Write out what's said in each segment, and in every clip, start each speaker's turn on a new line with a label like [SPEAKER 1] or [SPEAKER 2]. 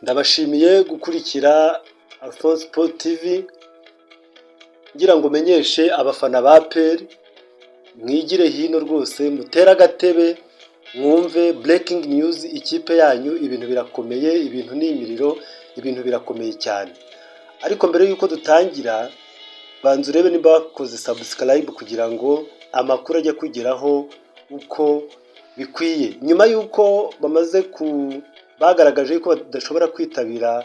[SPEAKER 1] Ndabashimiye gukurikira Alphonse Sport TV ngira ngo menyeshe abafana ba APR mwigire hino rwose mutere agatebe mwumve breaking news ikipe yanyu ibintu birakomeye, ibintu ni imiriro, ibintu birakomeye cyane. Ariko mbere yuko dutangira banza urebe niba bakoze subscribe kugira ngo amakuru ajye kugeraho uko bikwiye. Nyuma yuko bamaze bagaragaje ko badashobora kwitabira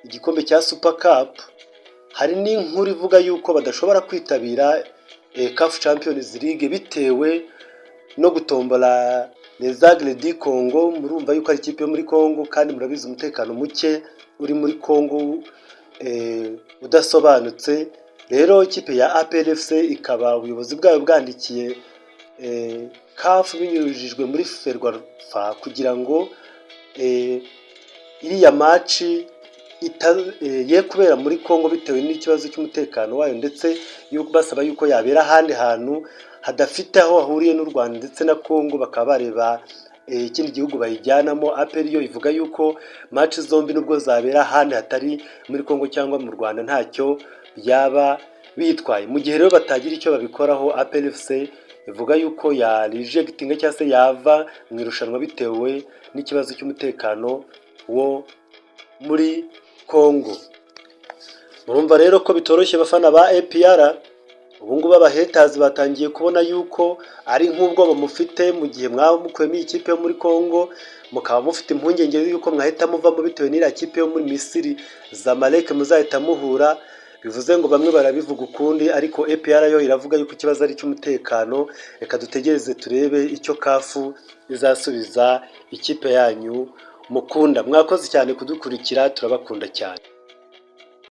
[SPEAKER 1] igikombe cya Super Cup, hari n'inkuru ivuga yuko badashobora kwitabira CAF Champions League bitewe no gutombora Les Aigles du Congo. Murumva yuko ari ikipe yo muri Congo kandi murabizi umutekano muke uri muri Congo udasobanutse. Rero ikipe ya APR FC ikaba ubuyobozi bwayo bwandikiye CAF binyujijwe muri Ferwafa kugira ngo iriya match ye kubera muri Congo bitewe n'ikibazo cy'umutekano wayo, ndetse yuko basaba yuko yabera ahandi hantu hadafite aho ahuriye n'u Rwanda ndetse na Congo, bakaba bareba ikindi gihugu bayijyanamo. APR yo ivuga yuko match zombi nubwo zabera ahandi hatari muri Congo cyangwa mu Rwanda ntacyo byaba bitwaye. Mu gihe rero batagira icyo babikoraho, APR FC ivuga yuko ya rejectinga cyangwa se yava mu irushanwa bitewe n'ikibazo cy'umutekano wo muri Congo. Murumva rero ko bitoroshye bafana ba APR. Ubu ngubu abahaters batangiye kubona yuko ari nk'ubwo bamufite mu gihe mwaba mukuyemo ikipe yo muri Congo, mukaba mufite impungenge yuko mwahita muvamo bitewe n'iriya kipe yo muri Misiri Zamalek muzahita muhura. Bivuze ngo bamwe barabivuga ukundi, ariko APR yo iravuga yuko ikibazo ari cy'umutekano. Reka dutegereze turebe icyo CAF izasubiza ikipe yanyu mukunda. Mwakoze cyane kudukurikira, turabakunda cyane.